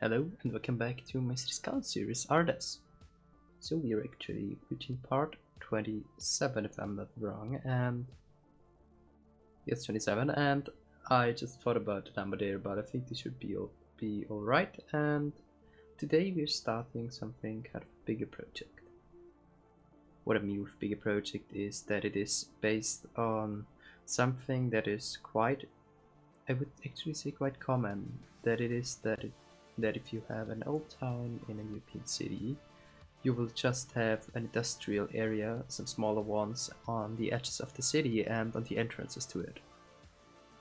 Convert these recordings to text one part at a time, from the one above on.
Hello and welcome back to my Scout series Ardes. So we are actually reaching part 27 if I'm not wrong, and yes, 27, and I just thought about the number there, but I think this should be alright, and today we're starting something kind of a bigger project. What I mean with bigger project is that it is based on something that is quite, I would actually say quite common, that it is that if you have an old town in a European city, you will just have an industrial area, some smaller ones, on the edges of the city and on the entrances to it.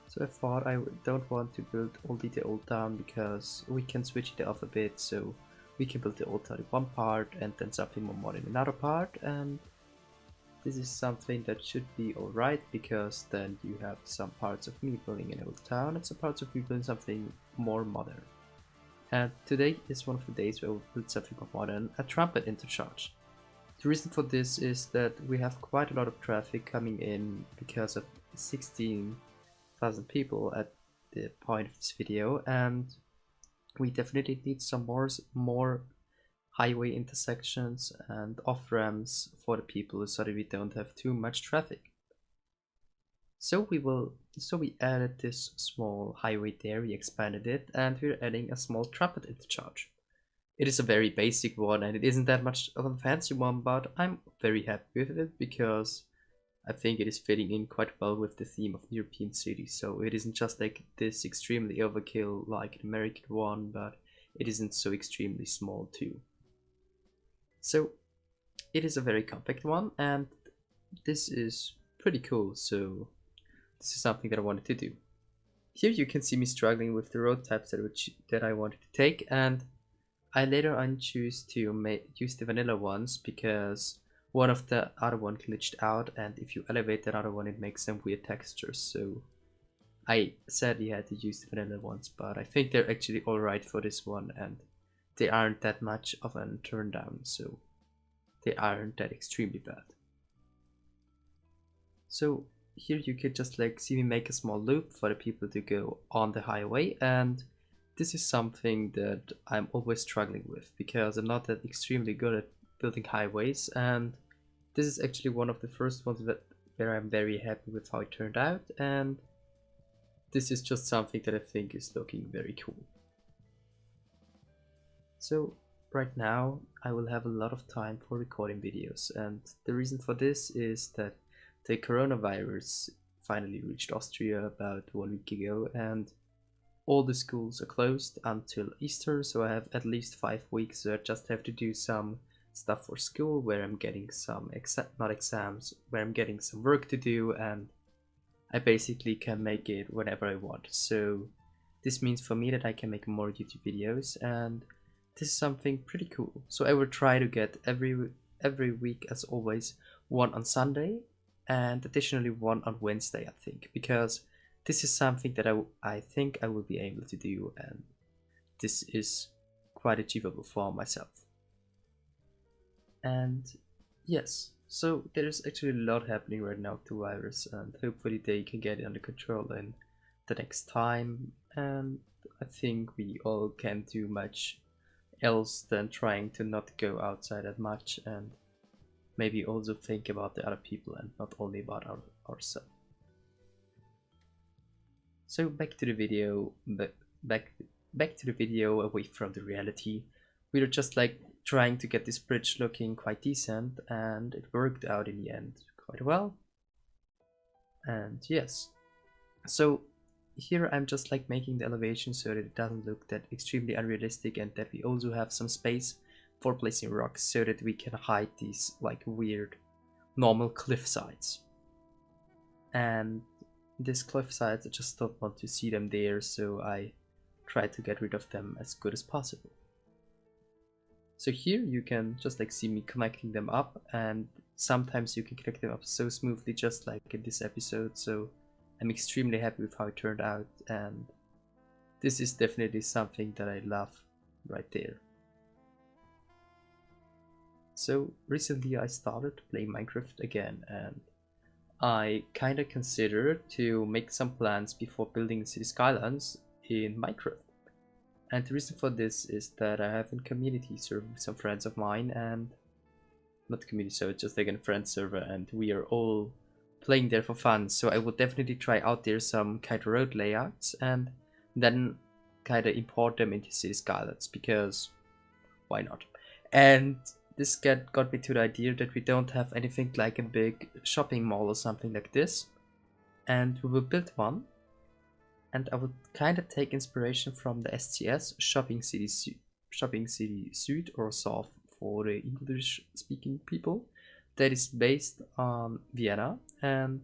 So I thought I don't want to build only the old town because we can switch it off a bit, so we can build the old town in one part and then something more modern in another part, and this is something that should be alright because then you have some parts of me building an old town and some parts of me building something more modern. And today is one of the days where we'll build something more modern, a Trumpet Intercharge. The reason for this is that we have quite a lot of traffic coming in because of 16,000 people at the point of this video, and we definitely need some more highway intersections and off-ramps for the people so that we don't have too much traffic. So we added this small highway there, we expanded it, and we're adding a small trumpet intercharge. It is a very basic one and it isn't that much of a fancy one, but I'm very happy with it because I think it is fitting in quite well with the theme of European cities. So it isn't just like this extremely overkill like an American one, but it isn't so extremely small too. So it is a very compact one and this is pretty cool, so this is something that I wanted to do. Here you can see me struggling with the road types that I wanted to take, and I later on choose to use the vanilla ones because one of the other one glitched out, and if you elevate that other one it makes some weird textures, so I sadly had to use the vanilla ones, but I think they're actually alright for this one and they aren't that much of a turn down, so they aren't that extremely bad. So here you could just like see me make a small loop for the people to go on the highway, and this is something that I'm always struggling with because I'm not that extremely good at building highways, and this is actually one of the first ones where I'm very happy with how it turned out, and this is just something that I think is looking very cool. So right now I will have a lot of time for recording videos, and the reason for this is that the coronavirus finally reached Austria about 1 week ago, and all the schools are closed until Easter, so I have at least 5 weeks, so I just have to do some stuff for school where I'm getting some not exams, where I'm getting some work to do, and I basically can make it whenever I want. So this means for me that I can make more YouTube videos, and this is something pretty cool. So I will try to get every week, as always, one on Sunday and additionally one on Wednesday, I think, because this is something that I think I will be able to do, and this is quite achievable for myself. And yes, so there is actually a lot happening right now with the virus, and hopefully they can get it under control in the next time, and I think we all can't do much else than trying to not go outside that much and maybe also think about the other people and not only about ourselves. So back to the video, back to the video away from the reality. We were just like trying to get this bridge looking quite decent, and it worked out in the end quite well. And yes, so here I'm just like making the elevation so that it doesn't look that extremely unrealistic, and that we also have some space for placing rocks so that we can hide these like weird normal cliff sides. And these cliff sides, I just don't want to see them there, so I try to get rid of them as good as possible. So here you can just like see me connecting them up, and sometimes you can connect them up so smoothly just like in this episode, so I'm extremely happy with how it turned out, and this is definitely something that I love right there. So recently I started playing Minecraft again, and I kinda considered to make some plans before building city skylines in Minecraft. And the reason for this is that I have a community server with some friends of mine, and not community server, just like a friend server, and we are all playing there for fun. So I will definitely try out there some kind of road layouts and then kind of import them into City Skylines, because why not? And this got me to the idea that we don't have anything like a big shopping mall or something like this, and we will build one. And I would kind of take inspiration from the SCS Shopping City Süd or South for the English speaking people, that is based on Vienna, and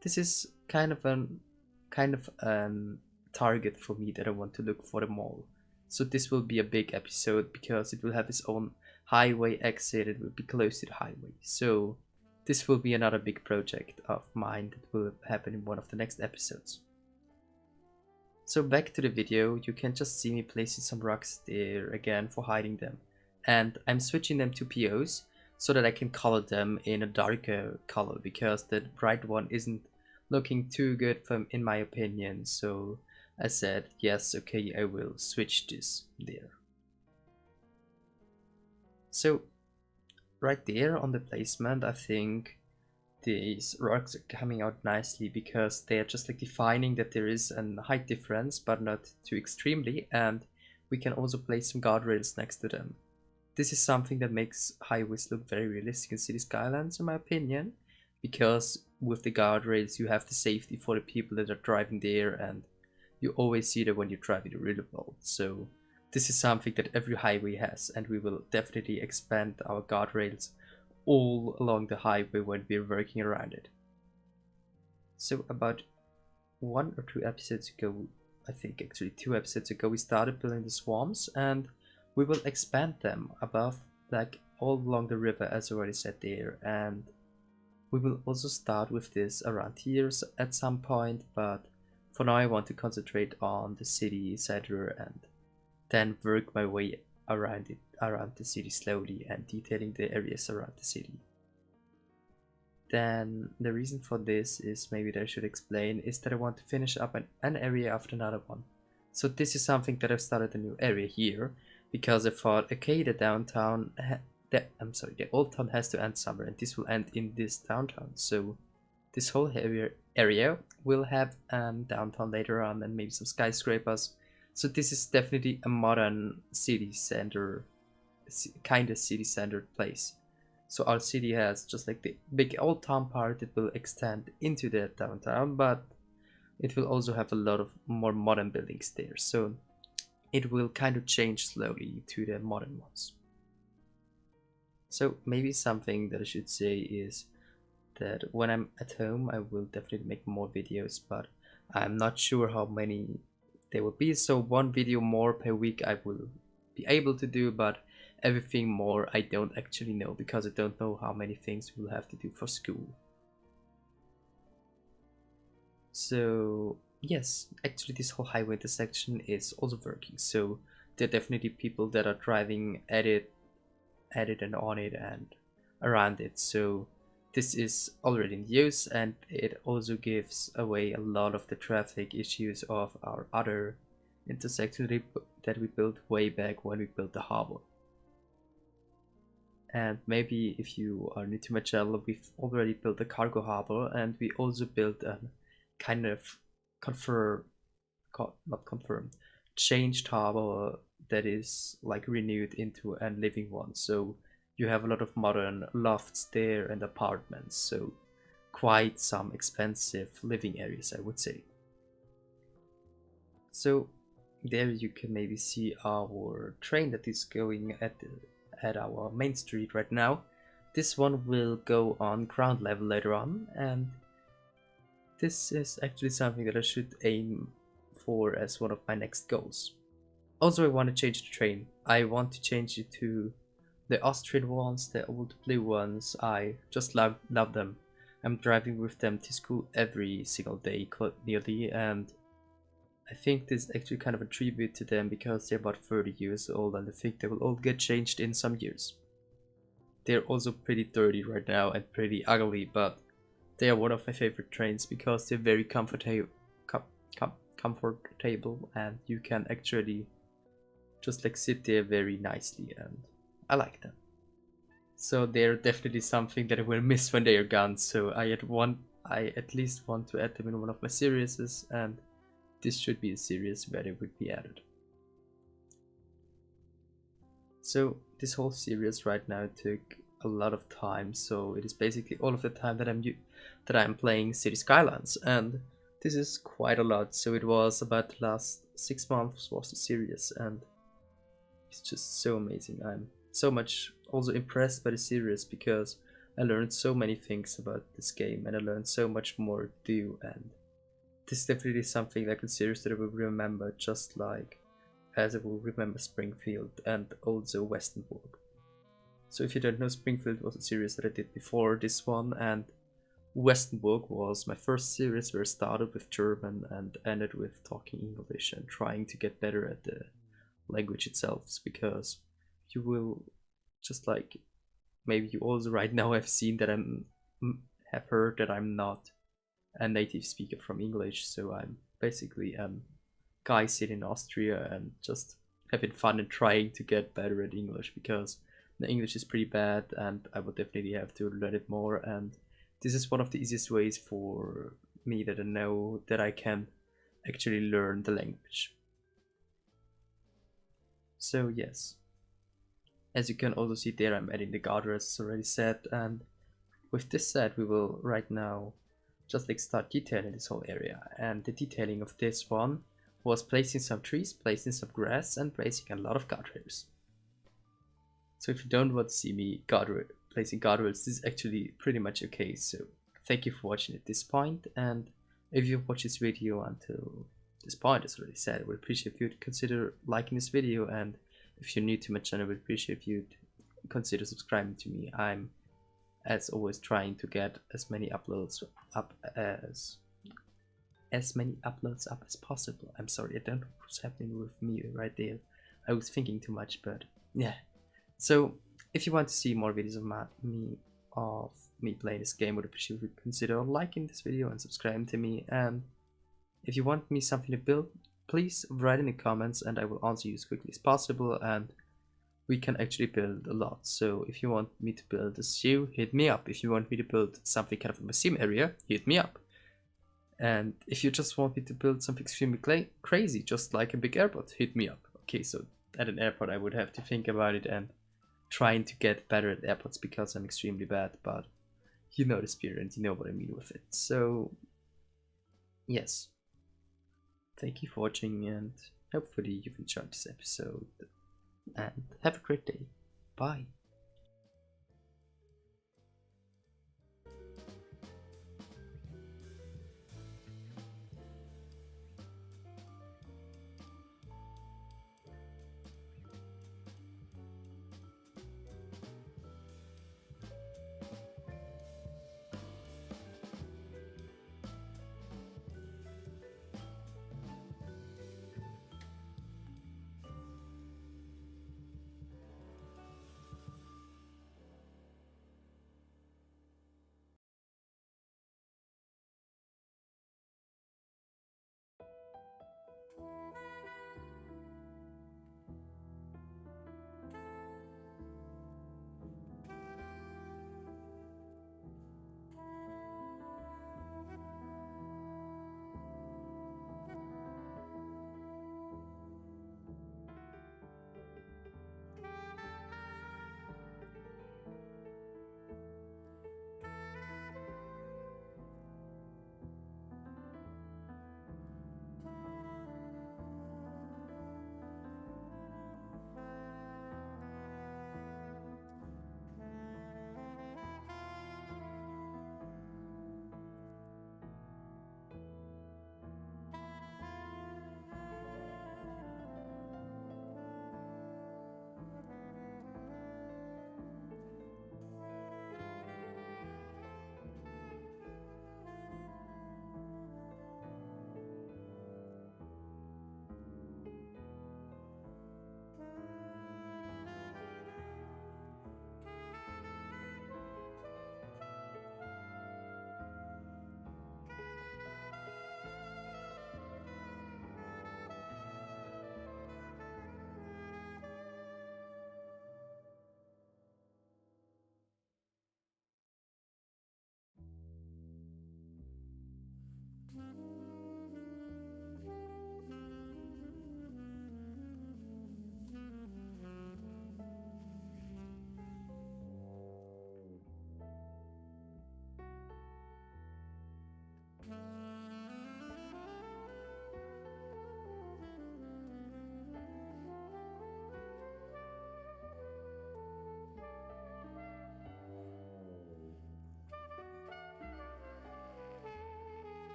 this is kind of an target for me that I want to look for the mall. So this will be a big episode because it will have its own highway exit, it will be close to the highway. So this will be another big project of mine that will happen in one of the next episodes. So back to the video, you can just see me placing some rocks there again for hiding them. And I'm switching them to POs so that I can color them in a darker color, because the bright one isn't looking too good in my opinion. So I said, yes, okay, I will switch this there. So right there on the placement, I think these rocks are coming out nicely because they are just like defining that there is a height difference, but not too extremely, and we can also place some guardrails next to them. This is something that makes highways look very realistic in City Skylines, in my opinion, because with the guardrails you have the safety for the people that are driving there, and you always see that when you drive in the Relevance. So this is something that every highway has, and we will definitely expand our guardrails all along the highway when we're working around it. So about 1 or 2 episodes ago, I think actually 2 episodes ago, we started building the swarms, and we will expand them above, like all along the river, as I already said there. And we will also start with this around here at some point, but for now I want to concentrate on the city center and then work my way around the city slowly and detailing the areas around the city. Then the reason for this is, maybe that I should explain, is that I want to finish up an area after another one. So this is something that I've started a new area here because I thought, okay, the Oldtown has to end somewhere, and this will end in this downtown. So this whole area will have downtown later on, and maybe some skyscrapers. So this is definitely a modern city center, kind of city-centered place. So our city has just like the big old town part that will extend into the downtown, but it will also have a lot of more modern buildings there. So it will kind of change slowly to the modern ones. So maybe something that I should say is that when I'm at home, I will definitely make more videos, but I'm not sure how many there will be. So 1 video more per week I will be able to do, but everything more I don't actually know, because I don't know how many things we'll have to do for school. So yes, actually this whole highway intersection is also working. So there are definitely people that are driving at it and on it and around it. So this is already in use, and it also gives away a lot of the traffic issues of our other intersection that we built way back when we built the harbor. And maybe if you are new to my channel, we've already built a cargo harbor, and we also built a kind of changed harbor that is like renewed into a living one. So you have a lot of modern lofts there and apartments, so quite some expensive living areas, I would say. So there you can maybe see our train that is going at our main street right now. This one will go on ground level later on, and this is actually something that I should aim for as one of my next goals. Also, I want to change the train. I want to change it to the Austrian ones, the old blue ones. I just love them. I'm driving with them to school every single day nearly, and I think this is actually kind of a tribute to them because they're about 30 years old, and I think they will all get changed in some years. They're also pretty dirty right now and pretty ugly, but they are one of my favorite trains because they're very comfortable and you can actually just like sit there very nicely, and I like them. So they're definitely something that I will miss when they are gone. So I at least want to add them in one of my series, and this should be a series where they would be added. So this whole series right now took a lot of time, so it is basically all of the time that I'm playing City Skylines, and this is quite a lot. So it was about the last 6 months was the series, and it's just so amazing. I'm so much also impressed by the series because I learned so many things about this game, and I learned so much more to do, and this is definitely something like a series that I will remember, just like as I will remember Springfield and also Westenburg. So if you don't know, Springfield was a series that I did before this one, and Westenburg was my first series where I started with German and ended with talking English and trying to get better at the language itself, because you will just like, maybe you also right now have seen that have heard that I'm not a native speaker from English, so I'm basically guy sitting in Austria and just having fun and trying to get better at English, because the English is pretty bad and I will definitely have to learn it more, and this is one of the easiest ways for me that I know that I can actually learn the language. So yes, as you can also see there, I'm adding the guardrails as already said, and with this said, we will right now just like start detailing this whole area. And the detailing of this one was placing some trees, placing some grass, and placing a lot of guardrails. So if you don't want to see me placing guardrails, this is actually pretty much okay. So thank you for watching at this point, and if you watch this video until this point, as already said, I would appreciate if you'd consider liking this video, and if you're new to my channel, I would appreciate if you'd consider subscribing to me. I'm, as always, trying to get as many uploads up as possible. I'm sorry, I don't know what's happening with me right there. I was thinking too much, but yeah. So if you want to see more videos of me playing this game, I would appreciate if you consider liking this video and subscribing to me. And if you want me something to build, please write in the comments and I will answer you as quickly as possible, and we can actually build a lot. So if you want me to build a zoo, hit me up. If you want me to build something kind of a museum area, hit me up. And if you just want me to build something extremely crazy, just like a big airport, hit me up. Okay, so at an airport I would have to think about it and trying to get better at airports because I'm extremely bad, but you know the spirit and you know what I mean with it. So yes, thank you for watching, and hopefully you've enjoyed this episode, and have a great day. Bye.